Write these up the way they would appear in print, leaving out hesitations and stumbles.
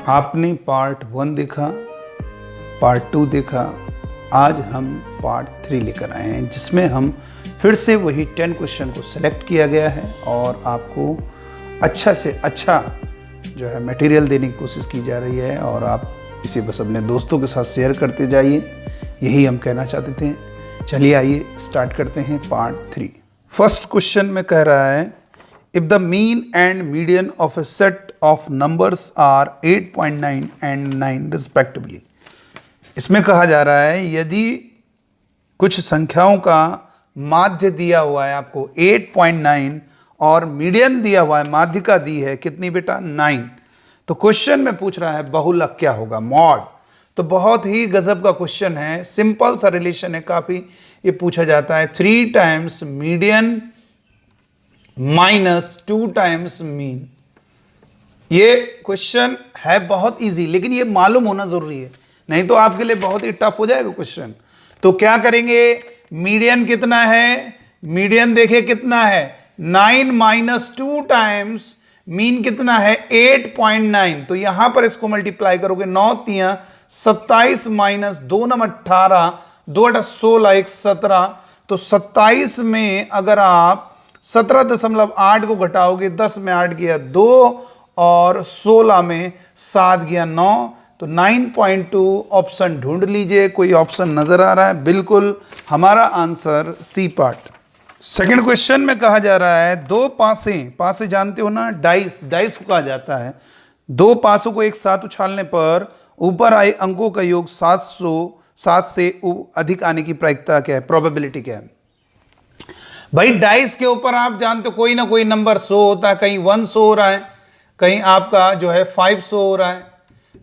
आपने पार्ट 1 देखा, पार्ट 2 देखा, आज हम पार्ट 3 लेकर आए हैं जिसमें हम फिर से वही 10 क्वेश्चन को सिलेक्ट किया गया है और आपको अच्छा से अच्छा जो है मटेरियल देने की कोशिश की जा रही है और आप इसे बस अपने दोस्तों के साथ शेयर करते जाइए, यही हम कहना चाहते थे। चलिए आइए स्टार्ट करते हैं पार्ट 3। फर्स्ट क्वेश्चन में कह रहा है if the mean and median of a set of numbers are 8.9 and 9 respectively. इसमें कहा जा रहा है यदि कुछ संख्याओं का माध्य दिया हुआ है आपको 8.9 और मीडियन दिया हुआ है, माध्यिका दी है कितनी बेटा 9, तो क्वेश्चन में पूछ रहा है बहुलक क्या होगा, मॉड। तो बहुत ही गजब का क्वेश्चन है, सिंपल सा रिलेशन है, काफी ये पूछा जाता है 3 times median minus 2 times mean. ये क्वेश्चन है बहुत इजी, लेकिन ये मालूम होना जरूरी है, नहीं तो आपके लिए बहुत ही टफ हो जाएगा क्वेश्चन। तो क्या करेंगे, मीडियन कितना है, मीडियन देखिए कितना है 9 माइनस 2 टाइम्स मीन कितना है 8.9। तो यहां पर इसको मल्टीप्लाई करोगे 9 3 27 माइनस 2 9 18 2 8 16 1 17। तो 27 में अगर आप 17.8 को घटाओगे, 10 में 8 गया 2 और 16 में 7 गया 9, तो 9.2 ऑप्शन ढूंढ लीजिए। कोई ऑप्शन नजर आ रहा है? बिल्कुल हमारा answer C part. Second question में कहा जा रहा है दो पासे जानते हो ना, डाइस को कहा जाता है। दो पासों को एक साथ उछालने पर ऊपर आए अंकों का योग 700 से अधिक आने की प्रायिकता क्या है, प्रोबेबिलिटी क्या है? भाई डाइस के ऊपर आप जानते हो कोई ना कोई नंबर 100 होता है, कहीं 1 शो हो रहा है, कहीं आपका जो है 5 शो हो रहा है।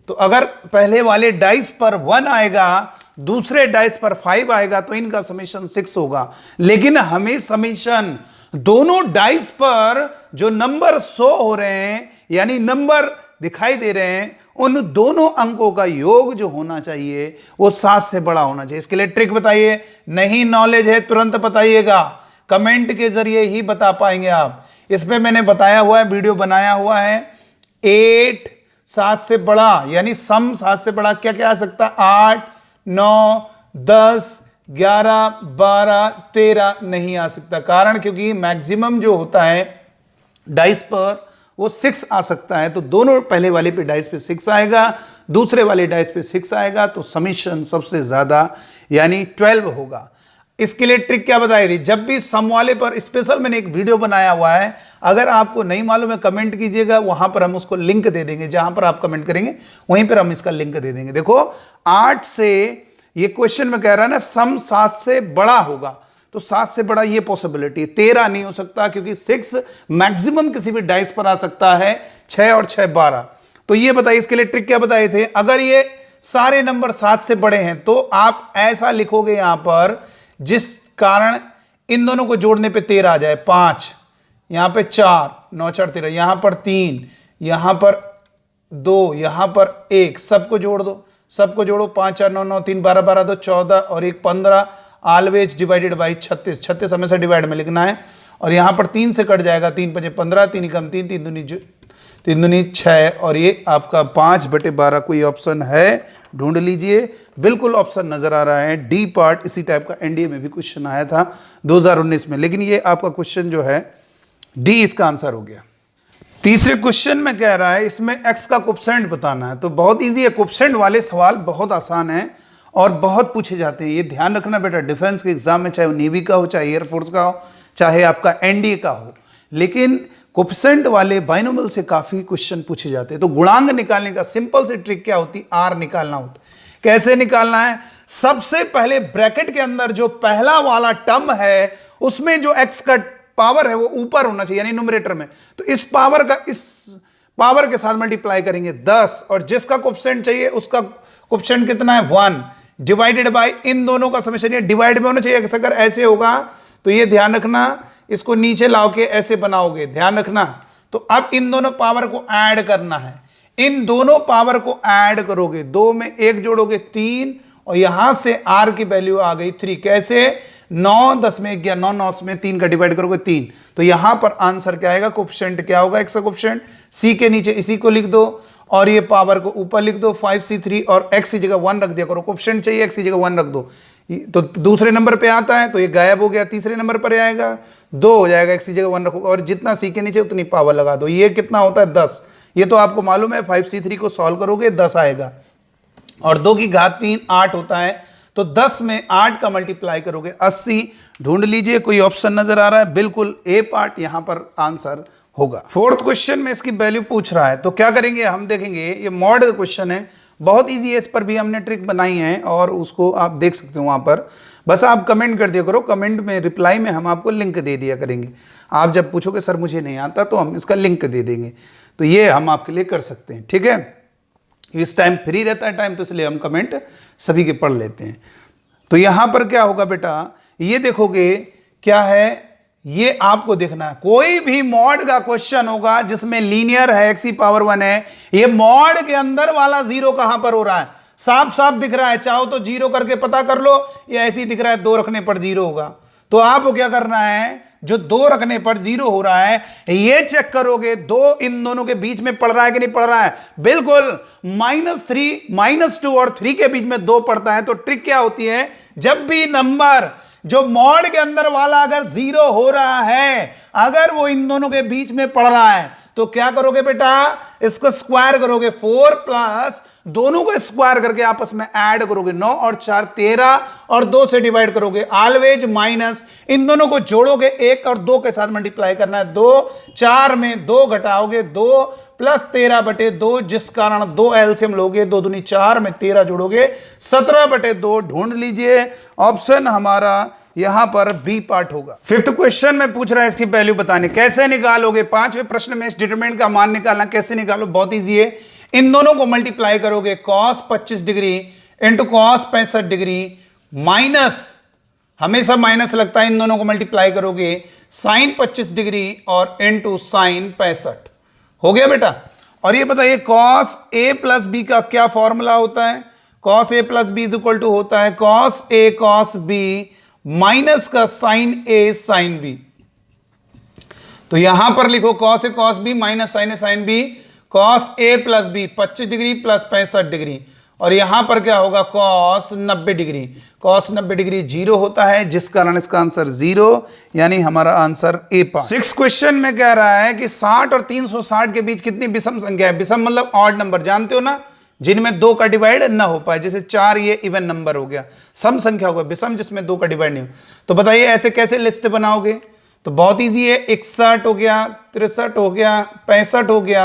तो अगर पहले वाले डाइस पर 1 आएगा, दूसरे डाइस पर 5 आएगा, तो इनका समेशन 6 होगा। लेकिन हमें समेशन दोनों डाइस पर जो नंबर शो हो रहे हैं, यानी नंबर दिखाई दे रहे हैं, उन दोनों अंकों का योग जो होना चाहिए वो 7 से बड़ा होना चाहिए। इसके लिए ट्रिक बताइए, नहीं नॉलेज है तुरंत बताइएगा, कमेंट के जरिए ही बता पाएंगे आप। इस पे मैंने बताया हुआ है, वीडियो बनाया हुआ है। 8 7 से बड़ा यानी सम 7 से बड़ा क्या क्या आ सकता है, 8 9 10 11 12 13 नहीं आ सकता। कारण क्योंकि मैक्सिमम जो होता है डाइस पर वो 6 आ सकता है। तो दोनों पहले वाले पे डाइस पे 6 आएगा, दूसरे वाले डाइस पे 6 आएगा, तो समीशन सबसे ज्यादा यानी 12 होगा। इसके लिए ट्रिक क्या बताई थी, जब भी सम वाले पर स्पेशल मैंने एक वीडियो बनाया हुआ है, अगर आपको नहीं मालूम है कमेंट कीजिएगा, वहां पर हम उसको लिंक दे देंगे। जहां पर आप कमेंट करेंगे वहीं पर हम इसका लिंक दे देंगे। देखो 8 से ये क्वेश्चन में कह रहा है ना सम 7 से बड़ा होगा, तो 7 से बड़ा ये पॉसिबिलिटी 13 नहीं हो सकता, क्योंकि 6 मैक्सिमम किसी भी डाइस पर आ सकता है, 6 और 6 12। तो ये बताइए इसके लिए ट्रिक क्या बताए थे, अगर ये सारे नंबर 7 से बड़े हैं तो आप ऐसा लिखोगे यहां पर जिस कारण इन दोनों को जोड़ने पे 13 आ जाए, 5 यहां पे 4 9 4 13, यहां पर 3, यहां पर 2, यहां पर 1, सबको जोड़ दो, सबको जोड़ो, 5 4 9 9 3 12 12 2 14 और 1 15, ऑलवेज डिवाइडेड बाई 36, 36 हमेशा डिवाइड में लिखना है। और यहां पर 3 से कट जाएगा, 3 5 15, 3 कम 3 3 दूनी 6 और ये आपका 5/12। कोई ऑप्शन है ढूंढ लीजिए, बिल्कुल ऑप्शन नजर आ रहा है डी पार्ट। इसी टाइप का एनडीए में भी क्वेश्चन आया था 2019 में, लेकिन ये आपका क्वेश्चन जो है डी इसका आंसर हो गया। तीसरे क्वेश्चन में कह रहा है इसमें एक्स का कोएफिशिएंट बताना है। तो बहुत इजी है, कोएफिशिएंट वाले सवाल बहुत आसान है और बहुत पूछे जाते हैं। ये ध्यान रखना बेटा, डिफेंस के एग्जाम में चाहे वो नेवी का हो, चाहे एयरफोर्स का हो, चाहे आपका एनडीए का हो, लेकिन कोएफिशिएंट वाले बाइनोमियल से काफी क्वेश्चन पूछे जाते हैं। तो गुणांक निकालने का सिंपल सी ट्रिक क्या होती है, आर निकालना होता है। कैसे निकालना है, सबसे पहले ब्रैकेट के अंदर जो पहला वाला टर्म है उसमें जो एक्स का पावर है वो ऊपर होना चाहिए, यानी न्यूमरेटर में। तो इस पावर के साथ मल्टीप्लाई करेंगे 10, और जिसका कोएफिशिएंट चाहिए उसका कोएफिशिएंट कितना है 1 डिवाइडेड बाय इन दोनों का समेशन, ये डिवाइड में होना चाहिए। अगर ऐसे होगा तो ये ध्यान रखना, इसको नीचे लाओ के ऐसे बनाओगे, ध्यान रखना। तो अब इन दोनों पावर को ऐड करना है, इन दोनों पावर को ऐड करोगे, 2 में 1 जोड़ोगे 3, और यहां से आर की वैल्यू आ गई 3। कैसे, 9 10 में 1 गया 9 9 में 3 का डिवाइड करोगे 3। तो यहां पर आंसर क्या आएगा, कोएफिशिएंट क्या होगा, एक्स का कोएफिशिएंट सी के नीचे इसी को लिख दो और ये पावर को ऊपर लिख दो 5c3 और x की जगह 1 रख दिया करो, कोएफिशिएंट चाहिए x की जगह 1 रख दो, तो दूसरे नंबर पे आता है तो ये गायब हो गया, तीसरे नंबर पर आएगा 2 हो जाएगा, x की जगह 1 रखोगे और जितना c के नीचे उतनी पावर लगा दो। ये कितना होता है 10, ये तो आपको मालूम है 5c3 को सॉल्व करोगे 10 आएगा और 2 की घात 3 8 होता है, तो 10 में 8 का मल्टीप्लाई करोगे 80। ढूंढ लीजिए कोई ऑप्शन नजर आ रहा है, बिल्कुल ए पार्ट यहां पर आंसर होगा। फोर्थ क्वेश्चन में इसकी वैल्यू पूछ रहा है, तो क्या करेंगे हम देखेंगे, ये मॉड का क्वेश्चन है, बहुत इजी है, इस पर भी हमने ट्रिक बनाई है और उसको आप देख सकते हो वहां पर, बस आप कमेंट कर दिया करो, कमेंट में रिप्लाई में हम आपको लिंक दे दिया करेंगे। आप जब पूछोगे सर मुझे नहीं आता तो हम इसका लिंक दे देंगे, तो ये हम आपके लिए कर सकते हैं, ठीक है। इस टाइम फ्री रहता है टाइम, तो इसलिए हम कमेंट सभी के पढ़ लेते हैं। तो यहां पर क्या होगा बेटा, ये देखोगे क्या है, ये आपको देखना है, कोई भी मॉड का क्वेश्चन होगा जिसमें लीनियर है x की पावर 1 है, ये मॉड के अंदर वाला जीरो कहां पर हो रहा है, साफ साफ दिख रहा है, चाहो तो जीरो करके पता कर लो, या ऐसे ही दिख रहा है 2 रखने पर जीरो होगा। तो आपको क्या करना है, जो 2 रखने पर जीरो हो रहा है ये चेक करोगे, 2 इन दोनों के बीच में पड़ रहा है कि नहीं पड़ रहा है, बिल्कुल -3 -2 और 3 के बीच में 2 पड़ता है। तो ट्रिक क्या होती है, जब भी नंबर जो मॉड के अंदर वाला अगर जीरो हो रहा है, अगर वो इन दोनों के बीच में पड़ रहा है, तो क्या करोगे बेटा, इसका स्क्वायर करोगे, 4 प्लस दोनों को स्क्वायर करके आपस में ऐड करोगे, 9 और 4 13 और 2 से डिवाइड करोगे, ऑलवेज माइनस, इन दोनों को जोड़ोगे 1 और 2 के साथ मल्टीप्लाई करना है, 2 4 में 2 घटाओगे 2 प्लस 13/2, जिस कारण 2 एलसीएम लोगे, 2 दूनी 4 में 13 जोड़ोगे 17/2। ढूंढ लीजिए, ऑप्शन हमारा यहां पर बी पार्ट होगा। फिफ्थ क्वेश्चन में पूछ रहा है इसकी वैल्यू बताने, कैसे निकालोगे, 5वें प्रश्न में इस डिटरमिनेंट का मान निकालना, कैसे निकालो, बहुत ईजी है, इन दोनों को मल्टीप्लाई करोगे, cos 25 degree into cos 65 degree minus, हमेशा माइनस लगता है, इन दोनों को मल्टीप्लाई करोगे sin 25 डिग्री और इंटू sin 65, हो गया बेटा। और ये बताइए cos a प्लस बी का क्या फॉर्मूला होता है, cos a plus B is equal to होता है cos a cos b minus का sin a sin b। तो यहां पर लिखो cos a cos b minus sin a sin b, cos a plus B 25 degree plus 65 degree, और यहां पर क्या होगा cos 90 डिग्री, cos 90 डिग्री 0 होता है, जिस कारण इसका आंसर 0, यानी हमारा आंसर ए पार्ट। 6 क्वेश्चन में कह रहा है कि 60 और 360 के बीच कितनी विषम संख्या है, विषम मतलब ऑड नंबर, जानते हो ना, जिनमें 2 का डिवाइड ना हो पाए, जैसे 4 ये इवन नंबर हो गया, सम संख्या हो गया, विषम जिसमें 2 का डिवाइड नहीं हो। तो बताइए ऐसे कैसे लिस्ट बनाओगे, तो बहुत ईजी है, 61 हो गया, 63 हो गया, 65 हो गया,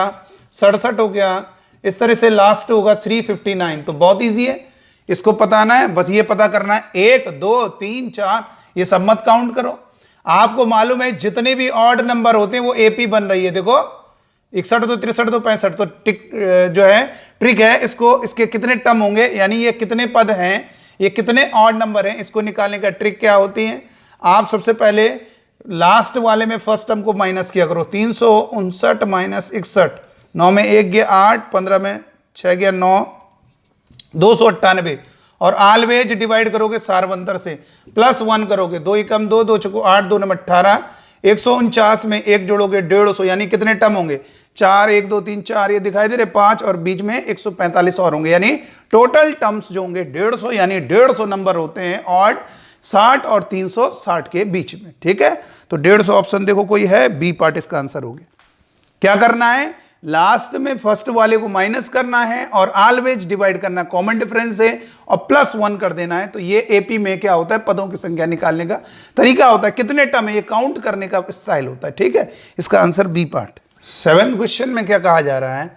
67 हो गया, इस तरह से लास्ट होगा 359। तो बहुत इजी है, इसको पताना है, बस ये पता करना है 1 2 3 4, ये सब मत काउंट करो। आपको मालूम है जितने भी ऑड नंबर होते हैं वो एपी बन रही है, देखो 61 तो 63 तो 65, तो टिक जो है ट्रिक है, इसको इसके कितने टर्म होंगे, यानी ये कितने पद हैं, ये कितने ऑड नंबर हैं, इसको निकालने का ट्रिक क्या होती है, आप सबसे पहले लास्ट वाले में फर्स्ट टर्म को माइनस किया करो, 359 माइनस 61, 9 में 1 गया 8, 15 में 6 गया 9, 298, और ऑलवेज डिवाइड करोगे सारवंतर से, प्लस 1 करोगे, 2 एकम 2, 2 चौको 8, 2 नंबर 18, 149 में 1 जोड़ोगे 150, यानी कितने टर्म होंगे, 4 1 2 3 4, ये दिखाई दे रहे 5, और बीच में 145 और होंगे, यानी टोटल टर्म्स जो होंगे 150, यानी 150 नंबर होते हैं ऑड 60 और 360 के बीच में, ठीक है। तो 150 ऑप्शन देखो कोई है, बी पार्ट इसका आंसर हो गया। क्या करना है, लास्ट में फर्स्ट वाले को माइनस करना है और ऑलवेज डिवाइड करना, कॉमन डिफरेंस है, और प्लस 1 कर देना है। तो ये एपी में क्या होता है, पदों की संख्या निकालने का तरीका होता है, कितने टर्म है ये काउंट करने का स्टाइल होता है, ठीक है। इसका answer B part. 7th question में क्या कहा जा रहा है,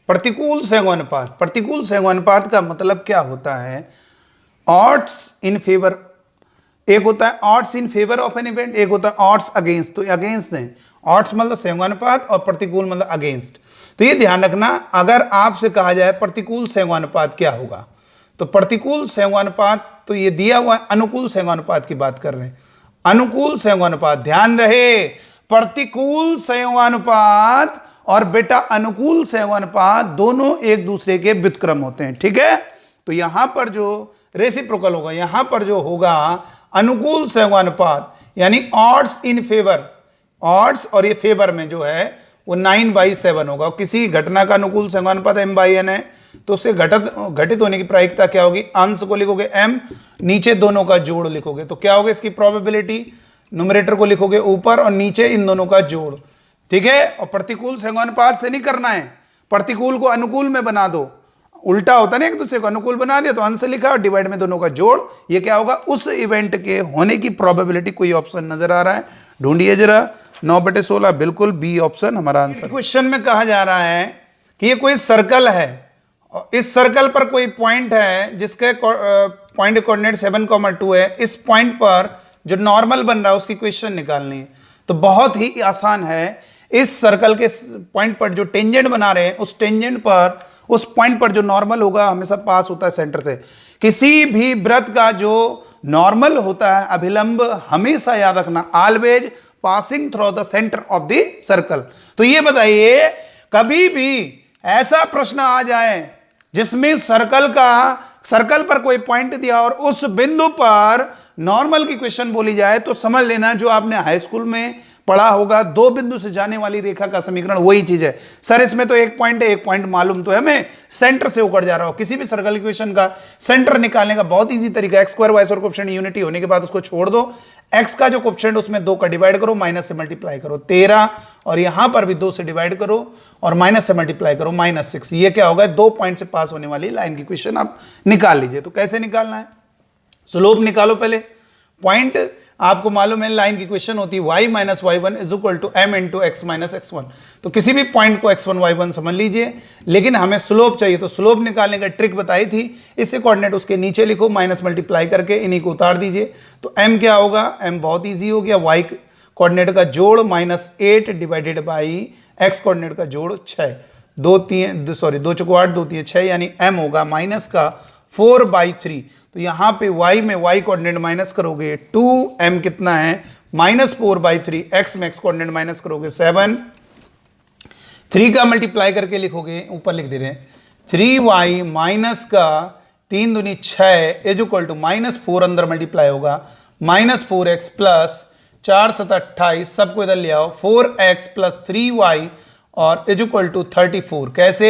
प्रतिकूल संयोगानुपात। प्रतिकूल संयोगानुपात का मतलब क्या होता है, ऑड्स इन फेवर, एक होता है odds in favour of an event, एक होता है ऑड्स अगेंस्ट। तो अगेंस्ट है, ऑड्स मतलब संयोगानुपात और प्रतिकूल मतलब अगेंस्ट। तो ये ध्यान रखना, अगर आपसे कहा जाए प्रतिकूल संयोगानुपात क्या होगा, तो प्रतिकूल संयोगानुपात, तो ये दिया हुआ है, अनुकूल संयोगानुपात की बात कर रहे हैं, अनुकूल संयोगानुपात, ध्यान रहे, प्रतिकूल संयोगानुपात और बेटा अनुकूल संयोगानुपात दोनों एक दूसरे के व्युत्क्रम होते हैं, ठीक है। तो यहां पर जो रेसिप्रोकल होगा, यहां पर जो होगा अनुकूल संयोगानुपात, यानी ऑड्स इन फेवर, ऑड्स और ये फेवर में जो है वो 9/7 होगा। और किसी घटना का अनुकूल समानुपात m/n है तो उससे घटित होने की प्रायिकता क्या होगी, अंश को लिखोगे m, नीचे दोनों का जोड़ लिखोगे तो क्या होगा इसकी प्रोबेबिलिटी, न्यूमरेटर को लिखोगे ऊपर और नीचे इन दोनों का जोड़, ठीक है। और प्रतिकूल समानुपात से नहीं करना है, प्रतिकूल को अनुकूल में बना दो, उल्टा होता है ना, एक दूसरे को अनुकूल बना दिया तो अंश लिखा और डिवाइड में दोनों का जोड़, ये क्या होगा उस इवेंट के होने की प्रोबेबिलिटी। कोई ऑप्शन नजर आ रहा है, ढूंढिए जरा। 9/16 बिल्कुल बी ऑप्शन हमारा आंसर। क्वेश्चन में कहा जा रहा है कि ये कोई सर्कल है और इस सर्कल पर कोई पॉइंट है जिसके पॉइंट कोऑर्डिनेट 7,2 है। इस पॉइंट पर जो नॉर्मल बन रहा है उसकी क्वेश्चन निकालनी है। तो बहुत ही आसान है, इस सर्कल के पॉइंट पर जो टेंजेंट बना रहे हैं उस टेंजेंट पर, उस पॉइंट पर जो नॉर्मल होगा हमेशा पास होता है सेंटर से। किसी भी वृत्त का जो नॉर्मल होता है अभिलंब हमेशा याद रखना, always passing through the centre of the circle. तो ये बताइए कभी भी ऐसा प्रश्न आ जाए जिसमें सर्कल पर कोई पॉइंट दिया और उस बिंदु पर नॉर्मल की क्वेश्चन बोली जाए तो समझ लेना जो आपने हाई स्कूल में पढ़ा होगा, दो बिंदु से जाने वाली रेखा का समीकरण वही चीज है। सर इसमें तो एक पॉइंट है, एक पॉइंट मालूम तो है हमें, सेंटर से होकर जा रहा हो। किसी भी सर्कल इक्वेशन का सेंटर निकालने का बहुत इजी तरीका, x square y square coefficient unity होने के बाद उसको छोड़ दो, x का जो कोएफिशिएंट उसमें 2 का डिवाइड करो, माइनस से मल्टीप्लाई करो 13, और यहां पर भी 2 से डिवाइड करो और माइनस से मल्टीप्लाई करो -6। ये क्या होगा, 2 पॉइंट से पास होने वाली लाइन की क्वेश्चन आप निकाल लीजिए। तो कैसे निकालना है, स्लोप निकालो पहले। पॉइंट आपको मालूम है लाइन की क्वेश्चन होती है y - y1 = m × x - x1। तो किसी भी पॉइंट को x1 y1 समझ लीजिए, लेकिन हमें स्लोप चाहिए तो स्लोप निकालने का ट्रिक बताई थी। इससे कोऑर्डिनेट उसके नीचे लिखो, माइनस मल्टीप्लाई करके इन्हीं को उतार दीजिए। तो m क्या होगा, m बहुत ईजी हो गया, y कोऑर्डिनेट का जोड़ -8 डिवाइडेड बाई x कोऑर्डिनेट का जोड़ 6, 2 चौको 8, 2 3 6, यानी m होगा माइनस का 4/3। तो यहां पे y में y कोऑर्डिनेट माइनस करोगे 2m कितना है -4/3, x में x कोऑर्डिनेट माइनस करोगे 7, 3 का मल्टीप्लाई करके लिखोगे, ऊपर लिख दे रहे हैं 3y माइनस का 3 दूनी 6 = -4, अंदर मल्टीप्लाई होगा -4x प्लस 4 7 28, सबको इधर ले आओ, 4x प्लस 3y और =34। कैसे,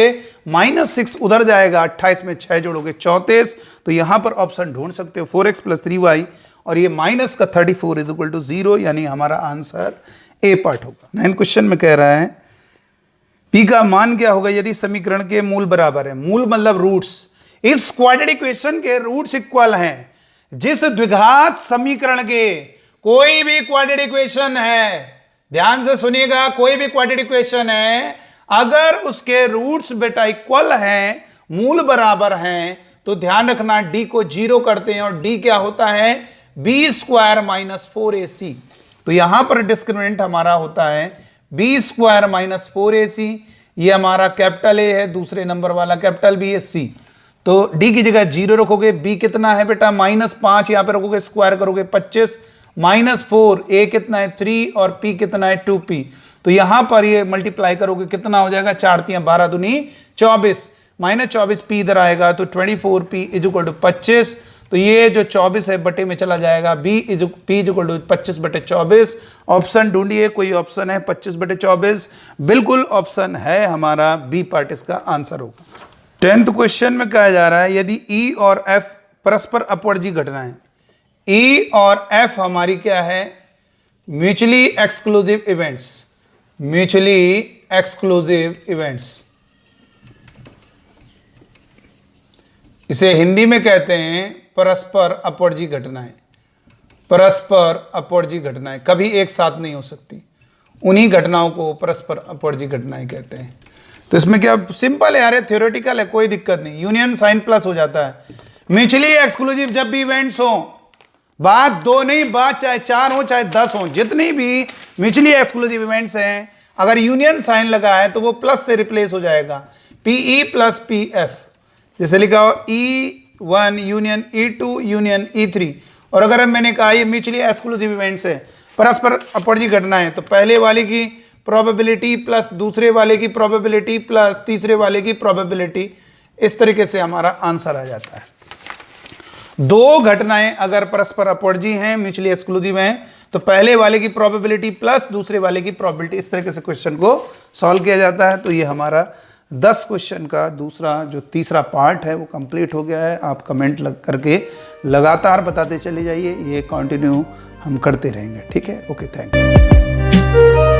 -6 उधर जाएगा, 28 में 6 जोड़ोगे 34। तो यहां पर ऑप्शन ढूंढ सकते हो 4x + 3y और ये माइनस का 34 = 0, यानी हमारा आंसर ए पार्ट होगा। 9 क्वेश्चन में कह रहा है p का मान क्या होगा यदि समीकरण के मूल बराबर है। मूल मतलब रूट्स। इस क्वाड्रेटिक इक्वेशन के रूट्स इक्वल हैं। जिस द्विघात समीकरण के, कोई भी क्वाड्रेटिक इक्वेशन है, ध्यान से सुनिएगा, कोई भी क्वाड्रेटिक इक्वेशन है, अगर उसके रूट्स बेटा इक्वल हैं, मूल बराबर हैं, तो ध्यान रखना d को 0 करते हैं और d क्या होता है b² - 4ac। तो यहां पर डिस्क्रिमिनेंट हमारा होता है b² - 4ac। ये हमारा कैपिटल A है, दूसरे नंबर वाला कैपिटल B है c। तो d की जगह 0 रखोगे, b कितना है बेटा -5, यहां पे रखोगे स्क्वायर करोगे 25, -4, a कितना है 3 और p कितना है 2p। तो यहां पर ये मल्टीप्लाई करोगे कितना हो जाएगा, 4 3 12 दूनी 24, -24p इधर आएगा तो 24p = 25। तो ये जो 24 है बटे में चला जाएगा, p = 25/24। ऑप्शन ढूंढिए, कोई ऑप्शन है 25/24, बिल्कुल ऑप्शन है हमारा बी पार्ट इसका आंसर होगा। 10th क्वेश्चन में कहा जा रहा है यदि E और F परस्पर अपवर्जी घटनाएं, E और F हमारी क्या है, mutually exclusive events, mutually exclusive events, इसे हिंदी में कहते हैं परस्पर अपवर्जी घटनाएं। परस्पर अपवर्जी घटनाएं कभी एक साथ नहीं हो सकती, उन्हीं घटनाओं को परस्पर अपवर्जी घटनाएं कहते हैं। तो इसमें क्या सिंपल है यार, थ्योरेटिकल है, कोई दिक्कत नहीं, यूनियन साइन प्लस हो जाता है। म्यूचुअली एक्सक्लूसिव जब भी इवेंट्स हो, बात 2 नहीं, बात चाहे 4 हो चाहे 10 हो, जितनी भी म्यूचुअली एक्सक्लूसिव इवेंट्स हैं, अगर यूनियन साइन लगा है तो वो प्लस से रिप्लेस हो जाएगा, PE + PF। जैसे लिखा हो E1 union E2 union E3। और अगर मैंने कहा ये म्यूचुअली एक्सक्लूसिव इवेंट्स है, परस्पर अपवर्जी घटना है, तो पहले वाले की प्रोबेबिलिटी प्लस दूसरे वाले की प्रोबेबिलिटी प्लस तीसरे वाले की प्रोबेबिलिटी, इस तरीके से हमारा आंसर आ जाता है। दो घटनाएं अगर परस्पर अपवर्जी हैं, म्यूचुअली एक्सक्लूसिव हैं, तो पहले वाले की प्रोबेबिलिटी प्लस दूसरे वाले की प्रोबेबिलिटी, इस तरीके से क्वेश्चन को सॉल्व किया जाता है। तो ये हमारा 10 क्वेश्चन का दूसरा जो तीसरा पार्ट है वो कंप्लीट हो गया है। आप कमेंट करके लगातार बताते चले जाइए, ये कंटिन्यू हम करते रहेंगे। ठीक है, ओके, थैंक यू।